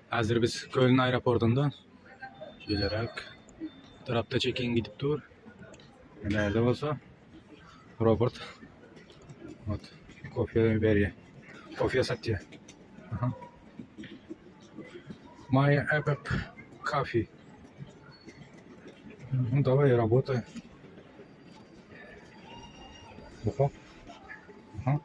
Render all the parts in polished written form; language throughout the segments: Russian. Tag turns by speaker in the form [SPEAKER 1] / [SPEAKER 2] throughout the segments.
[SPEAKER 1] Hazır biz Köln aeroportundan gelerek tarafta check-in gidip dur. Nerede olsa Robert. Вот. Кофе бери. Кофе сатье. Ага. My app coffee. Ну давай работай. Ого. Ага.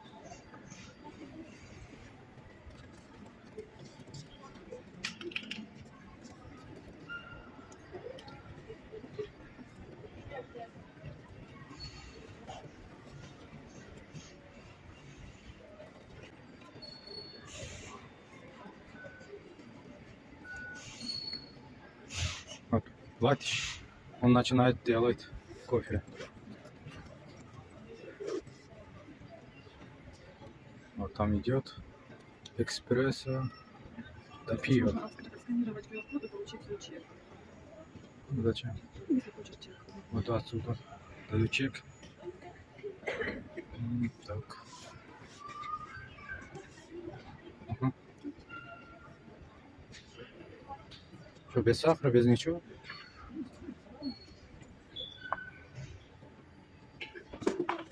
[SPEAKER 1] Вот. Платишь, он начинает делать кофе. Вот там идет экспрессо, да пиво.
[SPEAKER 2] Можно отсканировать QR-код и получить свой чек.
[SPEAKER 1] Зачем?
[SPEAKER 2] Если хочешь чек.
[SPEAKER 1] Вот отсюда даю чек. Так. Ага. Что, без сахара, без ничего?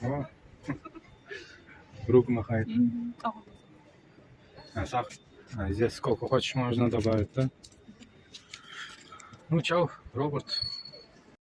[SPEAKER 1] О. Руку махает. А, сахар. А, здесь сколько хочешь можно добавить, да? Ну, чао, Роберт.